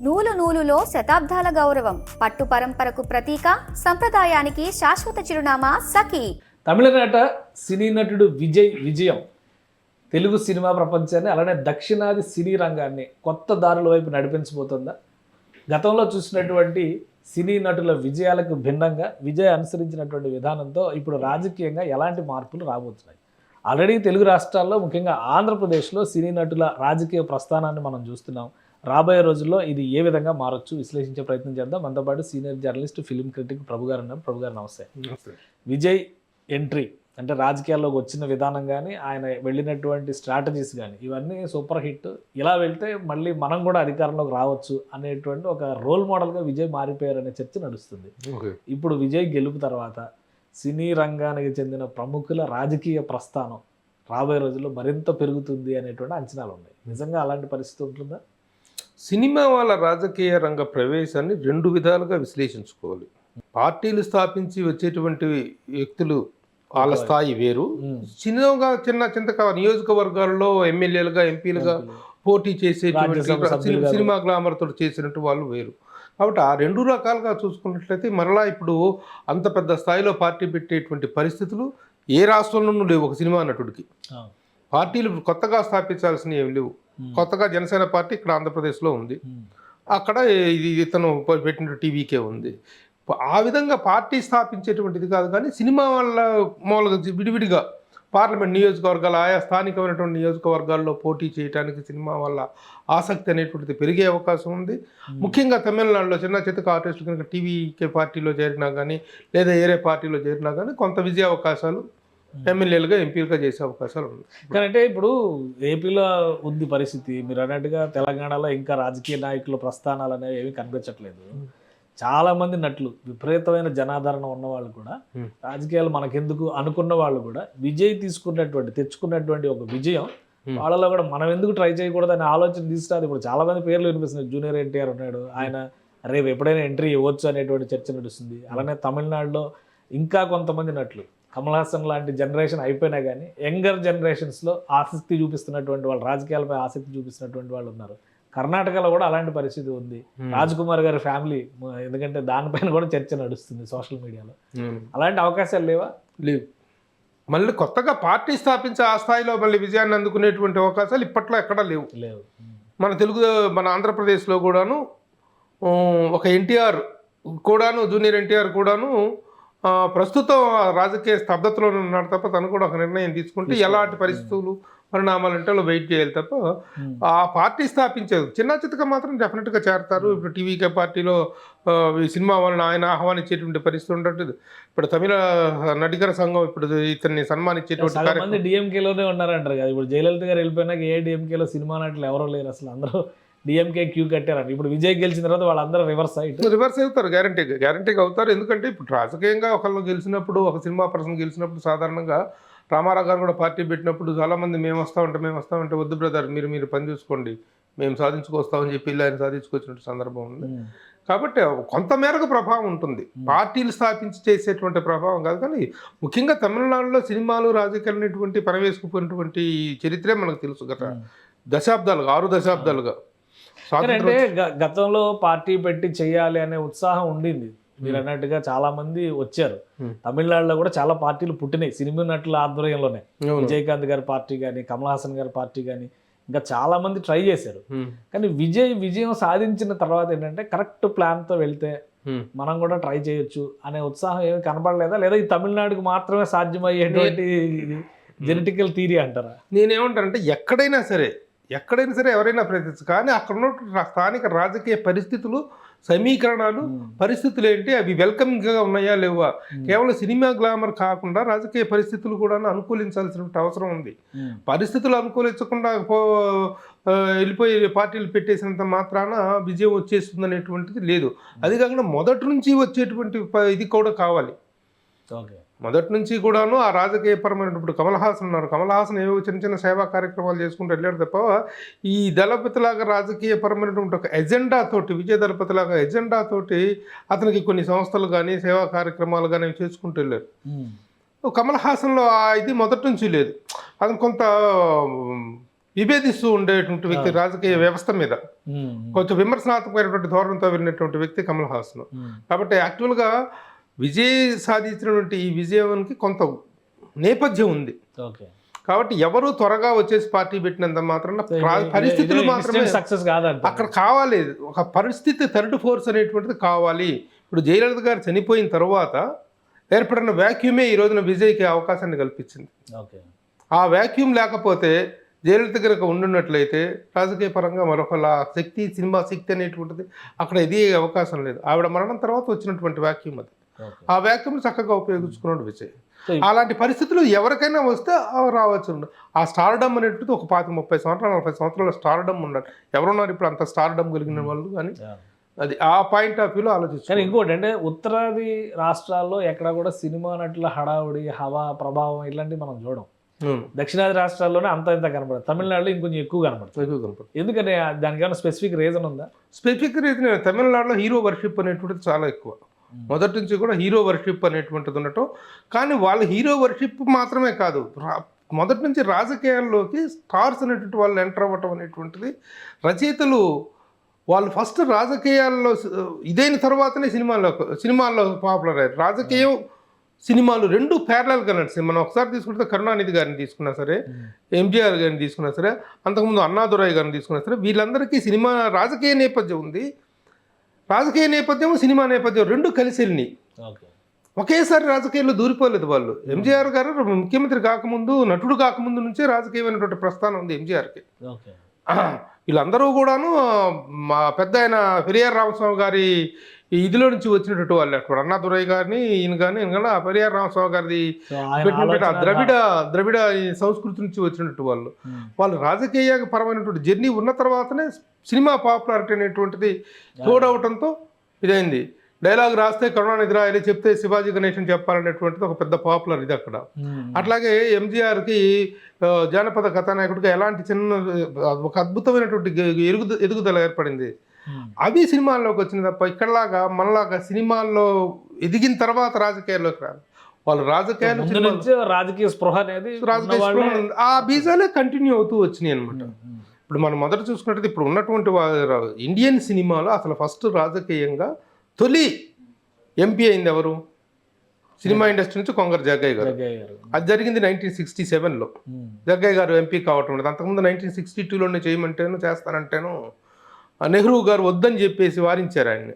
నూలు నూలులో శతాబ్దాల గౌరవం, పట్టు పరంపరకు ప్రతీక, సంప్రదాయానికి శాశ్వత చిరునామా సఖీ. తమిళనాట సినీ నటుడు విజయ్ విజయం తెలుగు సినిమా ప్రపంచాన్ని అలానే దక్షిణాది సినీ రంగాన్ని కొత్త దారుల వైపు నడిపించబోతుందా? గతంలో చూసినటువంటి సినీ నటుల విజయాలకు భిన్నంగా విజయ్ అనుసరించినటువంటి విధానంతో ఇప్పుడు రాజకీయంగా ఎలాంటి మార్పులు రాబోతున్నాయి? ఆల్రెడీ తెలుగు రాష్ట్రాల్లో ముఖ్యంగా ఆంధ్రప్రదేశ్లో సినీ నటుల రాజకీయ ప్రస్థానాన్ని మనం చూస్తున్నాం. రాబోయే రోజుల్లో ఇది ఏ విధంగా మారొచ్చు విశ్లేషించే ప్రయత్నం చేద్దాం. మనతో పాటు సీనియర్ జర్నలిస్ట్, ఫిలిం క్రిటిక్ ప్రభు గారు ఉన్నారు. ప్రభు గారు నమస్తే. విజయ్ ఎంట్రీ అంటే రాజకీయాల్లోకి వచ్చిన విధానం కానీ, ఆయన వెళ్ళినటువంటి స్ట్రాటజీస్ కానీ ఇవన్నీ సూపర్ హిట్. ఇలా వెళ్తే మళ్ళీ మనం కూడా అధికారంలోకి రావచ్చు అనేటువంటి ఒక రోల్ మోడల్గా విజయ్ మారిపోయారనే చర్చ నడుస్తుంది. ఇప్పుడు విజయ్ గెలుపు తర్వాత సినీ రంగానికి చెందిన ప్రముఖుల రాజకీయ ప్రస్థానం రాబోయే రోజుల్లో మరింత పెరుగుతుంది అనేటువంటి అంచనాలు ఉన్నాయి. నిజంగా అలాంటి పరిస్థితి ఉంటుందా? సినిమా వాళ్ళ రాజకీయ రంగ ప్రవేశాన్ని రెండు విధాలుగా విశ్లేషించుకోవాలి. పార్టీలు స్థాపించి వచ్చేటువంటి వ్యక్తులు వాళ్ళ స్థాయి వేరు. చిన్నగా చింతక నియోజకవర్గాల్లో ఎమ్మెల్యేలుగా, ఎంపీలుగా పోటీ చేసేటువంటి సినిమా గ్లామర్ తోటి చేసినట్టు వాళ్ళు వేరు. కాబట్టి ఆ రెండు రకాలుగా చూసుకున్నట్లయితే మరలా ఇప్పుడు అంత పెద్ద స్థాయిలో పార్టీ పెట్టేటువంటి పరిస్థితులు ఏ రాష్ట్రంలోనూ లేవు. ఒక సినిమా నటుడికి పార్టీలు కొత్తగా స్థాపించాల్సినవి ఏమి లేవు. కొత్తగా జనసేన పార్టీ ఇక్కడ ఆంధ్రప్రదేశ్లో ఉంది, అక్కడ ఇతను పెట్టిన టీవీకే ఉంది. ఆ విధంగా పార్టీ స్థాపించేటువంటిది కాదు. కానీ సినిమా వాళ్ళ మూలంగా విడివిడిగా పార్లమెంట్ నియోజకవర్గాలు, ఆయా స్థానికమైనటువంటి నియోజకవర్గాల్లో పోటీ చేయడానికి సినిమా వల్ల ఆసక్తి అనేటువంటిది పెరిగే అవకాశం ఉంది. ముఖ్యంగా తమిళనాడులో చిన్న చితక ఆర్టిస్టులు కనుక టీవీకే పార్టీలో చేరినా కానీ, లేదా ఏరే పార్టీలో చేరినా కానీ కొంత విజయ అవకాశాలు, ఎమ్మెల్యేలుగా, ఎంపీలుగా చేసే అవకాశాలు ఉన్నాయి. కానీ అంటే ఇప్పుడు ఏపీలో ఉంది పరిస్థితి. మీరు అన్నట్టుగా తెలంగాణలో ఇంకా రాజకీయ నాయకుల ప్రస్థానాలు అనేవి ఏమీ కనిపించట్లేదు. చాలామంది నటులు, విపరీతమైన జనాదరణ ఉన్నవాళ్ళు కూడా, రాజకీయాలు మనకెందుకు అనుకున్న వాళ్ళు కూడా విజయ్ తెచ్చుకున్నటువంటి ఒక విజయం వాళ్ళలో కూడా మనం ఎందుకు ట్రై చేయకూడదు అనే ఆలోచన తీసుకురాదు. ఇప్పుడు చాలామంది పేర్లు వినిపిస్తున్నాయి. జూనియర్ ఎన్టీఆర్ ఉన్నాడు, ఆయన రేపు ఎప్పుడైనా ఎంట్రీ ఇవ్వచ్చు అనేటువంటి చర్చ నడుస్తుంది. అలానే తమిళనాడులో ఇంకా కొంతమంది నటులు, కమల్ హాసన్ లాంటి జనరేషన్ అయిపోయినా కానీ యంగర్ జనరేషన్స్లో ఆసక్తి చూపిస్తున్నటువంటి వాళ్ళు, రాజకీయాలపై ఆసక్తి చూపిస్తున్నటువంటి వాళ్ళు ఉన్నారు. కర్ణాటకలో కూడా అలాంటి పరిస్థితి ఉంది. రాజ్ కుమార్ గారి ఫ్యామిలీ, ఎందుకంటే దానిపైన కూడా చర్చ నడుస్తుంది సోషల్ మీడియాలో. అలాంటి అవకాశాలు లేవా? లేవు. మళ్ళీ కొత్తగా పార్టీ స్థాపించి ఆ స్థాయిలో మళ్ళీ విజయాన్ని అందుకునేటువంటి అవకాశాలు ఇప్పట్లో ఎక్కడా లేవు. మన ఆంధ్రప్రదేశ్లో కూడాను ఒక ఎన్టీఆర్ కూడాను, జూనియర్ ఎన్టీఆర్ కూడాను ప్రస్తుతం రాజకీయ స్తబ్దతలో ఉన్నాడు తప్ప తను కూడా ఒక నిర్ణయం తీసుకుంటే ఎలాంటి పరిస్థితులు, పరిణామాలు అంటే వెయిట్ చేయాలి తప్ప ఆ పార్టీ స్థాపించేది. చిన్న చితక మాత్రం డెఫినెట్గా చేరతారు. ఇప్పుడు టీవీకే పార్టీలో ఈ సినిమా వలన ఆయన ఆహ్వానించేటువంటి పరిస్థితి ఉండట్లేదు. ఇప్పుడు తమిళ నటికర సంఘం ఇప్పుడు ఇతన్ని సన్మానించేటువంటి డిఎంకేలోనే ఉన్నారంటారు కదా. ఇప్పుడు జయలలిత గారు వెళ్ళిపోయినాక ఏ డిఎంకేలో సినిమా నటులు ఎవరో లేరు అసలు. అందరూ డిఎంకే క్యూ కట్టారంట. ఇప్పుడు విజయ్ గెలిచిన తర్వాత వాళ్ళందరూ రివర్స్ అవుతారు. గ్యారంటీగా అవుతారు. ఎందుకంటే ఇప్పుడు రాజకీయంగా ఒకళ్ళు గెలిచినప్పుడు, ఒక సినిమా పర్సన్ గెలిచినప్పుడు సాధారణంగా రామారావు గారు కూడా పార్టీ పెట్టినప్పుడు చాలామంది మేము వస్తామంటే వద్దు బ్రదర్, మీరు పని చూసుకోండి, మేము సాధించుకొస్తామని చెప్పి ఆయన సాధించుకొచ్చినట్టు సందర్భం ఉంది. కాబట్టి కొంత మేరకు ప్రభావం ఉంటుంది. పార్టీలు స్థాపించి చేసేటువంటి ప్రభావం కాదు. కానీ ముఖ్యంగా తమిళనాడులో సినిమాలు, రాజకీయాలు అనేటువంటి పరవేసుకుపోయినటువంటి చరిత్రే మనకు తెలుసు. గత 6 దశాబ్దాలుగా అంటే గతంలో పార్టీ పెట్టి చెయ్యాలి అనే ఉత్సాహం ఉండింది. మీరు అన్నట్టుగా చాలా మంది వచ్చారు. తమిళనాడులో కూడా చాలా పార్టీలు పుట్టినాయి సినిమా నటుల ఆధ్వర్యంలోనే. విజయకాంత్ గారి పార్టీ కానీ, కమల్ హాసన్ గారి పార్టీ కానీ, ఇంకా చాలా మంది ట్రై చేశారు. కానీ విజయం సాధించిన తర్వాత ఏంటంటే కరెక్ట్ ప్లాన్తో వెళ్తే మనం కూడా ట్రై చేయొచ్చు అనే ఉత్సాహం ఏమి కనపడలేదా? లేదా ఈ తమిళనాడుకు మాత్రమే సాధ్యమయ్యేటువంటి జెనెటికల్ థియరీ అంటారా? నేనేమంటానంటే ఎక్కడైనా సరే ఎవరైనా ప్రయత్నించు, కానీ అక్కడ ఉన్న స్థానిక రాజకీయ పరిస్థితులు, సమీకరణాలు, పరిస్థితులు ఏంటి, అవి వెల్కమింగ్గా ఉన్నాయా లేవా? కేవలం సినిమా గ్లామర్ కాకుండా రాజకీయ పరిస్థితులు కూడా అనుకూలించాల్సిన అవసరం ఉంది. పరిస్థితులు అనుకూలించకుండా వెళ్ళిపోయి పార్టీలు పెట్టేసినంత మాత్రాన విజయం వచ్చేస్తుంది అనేటువంటిది లేదు. అది కాకుండా మొదటి నుంచి వచ్చేటువంటి ఇది కూడా కావాలి. మొదటి నుంచి కూడాను ఆ రాజకీయపరమైన ఇప్పుడు కమల్ హాసన్ ఉన్నారు. కమల్ హాసన్ ఏవో చిన్న సేవా కార్యక్రమాలు చేసుకుంటూ వెళ్ళాడు తప్ప ఈ దళపతిలాగా రాజకీయపరమైనటువంటి ఒక ఎజెండాతోటి, విజయ దళపతిలాగా ఎజెండాతోటి అతనికి కొన్ని సంస్థలు కానీ, సేవా కార్యక్రమాలు కానీ చేసుకుంటూ వెళ్ళారు. కమల్ హాసన్లో ఇది మొదటి నుంచి లేదు. అతను కొంత విభేదిస్తూ ఉండేటువంటి వ్యక్తి రాజకీయ వ్యవస్థ మీద కొంచెం విమర్శనాత్మకమైనటువంటి ధోరణితో వెళ్ళినటువంటి వ్యక్తి కమల్ హాసన్. కాబట్టి యాక్చువల్గా విజయ్ సాధించినటువంటి ఈ విజయానికి కొంత నేపథ్యం ఉంది. కాబట్టి ఎవరు త్వరగా వచ్చేసి పార్టీ పెట్టినంత మాత్రం పరిస్థితులు మాత్రమే సక్సెస్ కాదంట. అక్కడ కావాలి ఒక పరిస్థితి, థర్డ్ ఫోర్స్ అనేటువంటిది కావాలి. ఇప్పుడు జయలలిత గారు చనిపోయిన తర్వాత ఏర్పడిన వ్యాక్యూమే ఈ రోజున విజయ్కి అవకాశాన్ని కల్పించింది. ఆ వ్యాక్యూమ్ లేకపోతే జయలలిత కనుక ఉండున్నట్లయితే రాజకీయ పరంగా మరొకలా శక్తి, సినిమా శక్తి అనేటువంటిది అక్కడ ఇది అవకాశం లేదు. ఆవిడ మరణం తర్వాత వచ్చినటువంటి వ్యాక్యూమ్ అది. ఆ వ్యాక్యూమ్ చక్కగా ఉపయోగించుకున్నాడు విజయ్. అలాంటి పరిస్థితులు ఎవరికైనా వస్తే రావచ్చు. ఆ స్టార్డమ్ అనేటువంటిది ఒక 30 సంవత్సరాలు 40 సంవత్సరాల స్టార్డమ్ ఉండాలి. ఎవరున్నారు ఇప్పుడు అంత స్టార్డమ్ కలిగిన వాళ్ళు? కానీ అది ఆ పాయింట్ ఆఫ్ వ్యూలో ఆలోచించారు. కానీ ఇంకోటి అంటే ఉత్తరాది రాష్ట్రాల్లో ఎక్కడ కూడా సినిమా నటుల హడావుడి, హవా, ప్రభావం ఇలాంటివి మనం చూడం. దక్షిణాది రాష్ట్రాల్లోనే అంత ఇంత కనపడదు. తమిళనాడులో ఇంకొంచెం ఎక్కువ కనపడుతుంది. ఎందుకని దానికి ఏమైనా స్పెసిఫిక్ రీజన్ ఉందా? స్పెసిఫిక్ రీజన్ తమిళనాడులో హీరో వర్షిప్ అనేటువంటిది చాలా ఎక్కువ. మొదటి నుంచి కూడా హీరో వర్షిప్ అనేటువంటిది ఉండటం. కానీ వాళ్ళ హీరో వర్షిప్ మాత్రమే కాదు, మొదటి నుంచి రాజకీయాల్లోకి స్టార్స్ అనేటువంటి వాళ్ళు ఎంటర్ అవ్వటం అనేటువంటిది రచయితలు వాళ్ళు ఫస్ట్ రాజకీయాల్లో ఇదైన తర్వాతనే సినిమాల్లో పాపులర్ అయ్యారు. రాజకీయం, సినిమాలు రెండు ప్యారలల్గా నడిచింది. మనం ఒకసారి తీసుకుంటే కరుణానిధి గారిని తీసుకున్నా సరే, ఎంజీఆర్ గారిని తీసుకున్నా సరే, అంతకుముందు అన్నాదురై గారిని తీసుకున్నా సరే, వీళ్ళందరికీ సినిమా రాజకీయ నేపథ్యం ఉంది. రాజకీయ నేపథ్యం, సినిమా నేపథ్యం రెండు కలిసి వెళ్ళినాయి. ఒకేసారి రాజకీయాల్లో దూరిపోలేదు వాళ్ళు. ఎంజీఆర్ గారు ముఖ్యమంత్రి కాకముందు, నటుడు కాకముందు నుంచే రాజకీయమైనటువంటి ప్రస్థానం ఉంది ఎంజీఆర్కి. వీళ్ళందరూ కూడాను మా పెద్ద ఆయన పెరియార్ రామస్వామి గారి ఇదిలో నుంచి వచ్చినటువంటి వాళ్ళు. అక్కడ అన్నాదురై గారిని ఈయన కానీ పెరియార్ రామస్వామి గారిది పెట్టినటువంటి ద్రవిడ సంస్కృతి నుంచి వచ్చినట్టు వాళ్ళు రాజకీయ పరమైనటువంటి జర్నీ ఉన్న తర్వాతనే సినిమా పాపులారిటీ అనేటువంటిది తోడవటంతో ఇదైంది. డైలాగ్ రాస్తే కరుణానిధి రాయాలి, చెప్తే శివాజీ గణేశన్ చెప్పాలనేటువంటిది ఒక పెద్ద పాపులర్ ఇది అక్కడ. అట్లాగే ఎంజీఆర్కి జానపద కథానాయకుడిగా ఎలాంటి చిన్న ఒక అద్భుతమైనటువంటి ఎదుగుదల ఏర్పడింది. అవి సినిమాల్లోకి వచ్చింది తప్ప ఇక్కడలాగా మనలాగా సినిమాల్లో ఎదిగిన తర్వాత రాజకీయాల్లోకి రాదు. వాళ్ళు రాజకీయ స్పృహ అనేది ఆ బీజాలే కంటిన్యూ అవుతూ వచ్చినాయి అనమాట. ఇప్పుడు మనం మొదట చూసుకున్నట్టు ఇప్పుడు ఉన్నటువంటి ఇండియన్ సినిమాలో అసలు ఫస్ట్ రాజకీయంగా తొలి ఎంపీ అయింది ఎవరు? సినిమా ఇండస్ట్రీ నుంచి కొంగర జగ్గయ్య గారు. అది జరిగింది 1967లో. జగ్గయ్య గారు ఎంపీ కావటం లేదు. అంతకుముందు 1962లోనే చేయమంటేను చేస్తానంటేను నెహ్రూ గారు వద్దని చెప్పేసి వారించారు ఆయన్ని.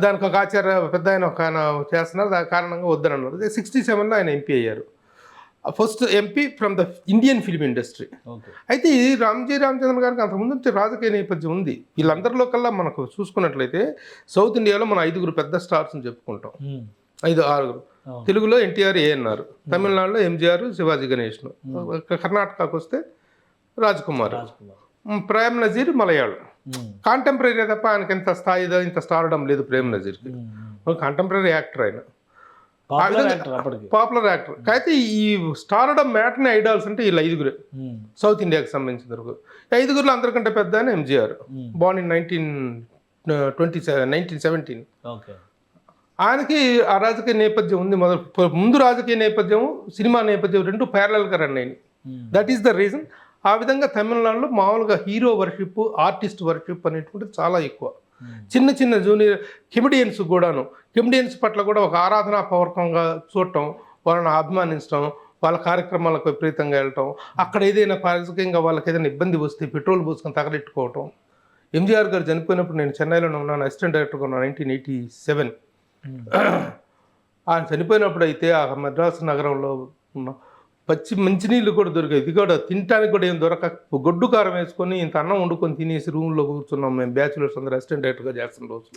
దానికి ఒక ఆచార్య పెద్ద ఆయన ఒక ఆయన చేస్తున్నారు, దాని కారణంగా వద్దని అన్నారు. 67లో ఆయన ఎంపీ అయ్యారు. First MP from the Indian film industry. అయితే ఈ రామచంద్రన్ గారికి అంతకుముందు నుంచి రాజకీయ నేపథ్యం ఉంది. వీళ్ళందరిలో కల్లా మనకు చూసుకున్నట్లయితే సౌత్ ఇండియాలో మనం 5 పెద్ద స్టార్స్ అని చెప్పుకుంటాం. 5-6. తెలుగులో ఎన్టీఆర్, ఏఎన్ఆర్, తమిళనాడులో ఎంజీఆర్, శివాజీ గణేశన్, కర్ణాటకకు వస్తే రాజ్ కుమార్, ప్రేమ్ నజీర్ మలయాళం. కాంటెంపరీ తప్ప ఆయనకి ఎంత స్థాయిదో ఇంత స్టార్డమ్ లేదు ప్రేమ్ నజీర్కి. కాంటెంపరీ యాక్టర్ ఆయన, పాపులర్ యాక్టర్. అయితే ఈ స్టార్డమ్ మ్యాట్ని ఐడాల్స్ అంటే వీళ్ళు 5 సౌత్ ఇండియాకి సంబంధించిన వరకు. 5లో అందరికంటే పెద్ద ఆయన ఎంజీఆర్, బోర్న్ ఇన్ 1917. ఆయనకి ఆ రాజకీయ నేపథ్యం ఉంది. ముందు రాజకీయ నేపథ్యం, సినిమా నేపథ్యం రెండు ప్యారలల్గా రన్ అయినాయి. That is the reason. ఆ విధంగా తమిళనాడులో మామూలుగా హీరో వర్షిప్, ఆర్టిస్ట్ వర్షిప్ అనేటువంటిది చాలా ఎక్కువ. చిన్న చిన్న జూనియర్ కెమిడియన్స్ కూడాను, కెమిడియన్స్ పట్ల కూడా ఒక ఆరాధనాపూర్వకంగా చూడటం, వాళ్ళని అభిమానించడం, వాళ్ళ కార్యక్రమాలకు విపరీతంగా వెళ్ళటం, అక్కడ ఏదైనా రాజకీయంగా వాళ్ళకి ఏదైనా ఇబ్బంది వస్తే పెట్రోల్ పోసుకొని తగలెట్టుకోవటం. ఎంజీఆర్ గారు చనిపోయినప్పుడు నేను చెన్నైలోనే ఉన్నాను, అసిస్టెంట్ డైరెక్టర్గా ఉన్నాను 1987. ఆయన చనిపోయినప్పుడు అయితే ఆ మద్రాసు నగరంలో మంచినీళ్ళు కూడా దొరికాయి. ఇది కూడా తినడానికి కూడా ఏం దొరక గొడ్డు కారం వేసుకొని ఇంత అన్నం వండుకొని తినేసి రూమ్లో కూర్చున్నాం మేము బ్యాచులర్స్ అందరూ అసిస్టెంట్ డైరెక్టర్గా చేస్తున్న రోజులు.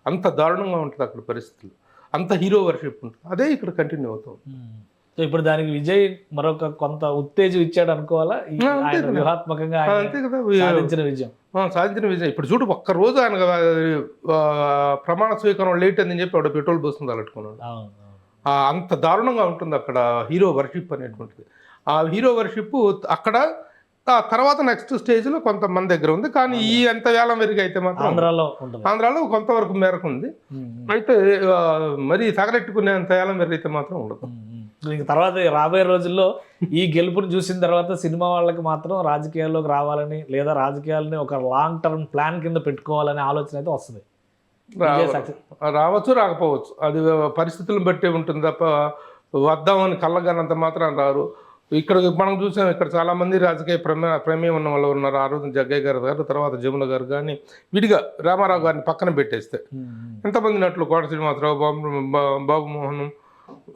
అంత దారుణంగా ఉంటుంది అక్కడ పరిస్థితులు, అంత హీరో వర్షిప్ ఉంటుంది. అదే ఇక్కడ కంటిన్యూ అవుతుంది. సో ఇప్పుడు దానికి విజయ్ మరొక కొంత ఉత్తేజం ఇచ్చాడు అనుకోవాలా? వ్యూహాత్మకంగా అంతే కదా సాధించిన విజయం. ఇప్పుడు చూడు, ఒక్కరోజు ఆయన ప్రమాణ స్వీకారం లేట్ అని చెప్పి ఆవిడ పెట్రోల్ పోస్తుంది అలట్టుకున్నాడు. అంత దారుణంగా ఉంటుంది అక్కడ హీరో వర్షిప్ అనేటువంటిది. ఆ హీరో వర్షిప్ అక్కడ తర్వాత నెక్స్ట్ స్టేజ్లో కొంతమంది దగ్గర ఉంది. కానీ ఈ ఎంత వేలం మెరుగు అయితే మాత్రం ఆంధ్రాలో కొంతవరకు మేరకు ఉంది. అయితే మరి తగలెట్టుకునే అంత వేలం మెరుగు అయితే మాత్రం ఉండదు. ఇంక తర్వాత రాబోయే రోజుల్లో ఈ గెలుపుని చూసిన తర్వాత సినిమా వాళ్ళకి మాత్రం రాజకీయాల్లోకి రావాలని లేదా రాజకీయాలని ఒక లాంగ్ టర్మ్ ప్లాన్ కింద పెట్టుకోవాలనే ఆలోచన అయితే వస్తుంది. రావచ్చు రాకపోవచ్చు, అది పరిస్థితులను బట్టే ఉంటుంది తప్ప వద్దామని కళ్ళగానంత మాత్రం రారు. ఇక్కడ మనం చూసాం, ఇక్కడ చాలామంది రాజకీయ ప్రమేయం ఉన్న వాళ్ళు ఉన్నారు. ఆ రోజు జగ్గయ్య గారు తర్వాత జమున గారు కానీ విడిగా రామారావు గారిని పక్కన పెట్టేస్తే ఎంతమంది నటులు, కోట శ్రీనివాసరావు, బాబు మోహన్,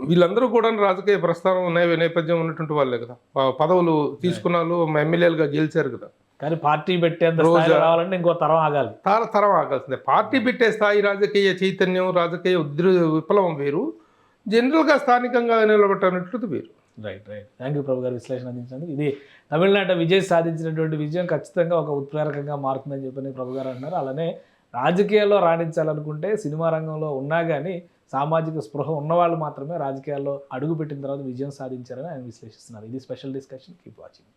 వీళ్ళందరూ కూడా రాజకీయ ప్రస్థానం నేపథ్యం ఉన్నటువంటి వాళ్ళే కదా, పదవులు తీసుకున్న వాళ్ళు ఎమ్మెల్యేలుగా గెలిచారు కదా. కానీ పార్టీ పెట్టేంత స్థాయిలో రావాలంటే ఇంకో తరం ఆగాలి. తరం ఆగాల్సిందే. పార్టీ పెట్టే స్థాయి రాజకీయ చైతన్యం, రాజకీయ విప్లవం వేరు, జనరల్గా స్థానికంగా నిలబెట్టనట్లుది వేరు. రైట్. థ్యాంక్ యూ ప్రభు గారు విశ్లేషణ అందించినందుకు. ఇది తమిళనాట విజయ్ సాధించినటువంటి విజయం ఖచ్చితంగా ఒక ఉత్ప్రేరకంగా మారుతుందని చెప్పని ప్రభు గారు అన్నారు. అలానే రాజకీయాల్లో రాణించాలనుకుంటే సినిమా రంగంలో ఉన్నా కానీ సామాజిక స్పృహ ఉన్నవాళ్ళు మాత్రమే రాజకీయాల్లో అడుగుపెట్టిన తర్వాత విజయం సాధించారని ఆయన విశ్లేషిస్తున్నారు. ఇది స్పెషల్ డిస్కషన్. Keep watching.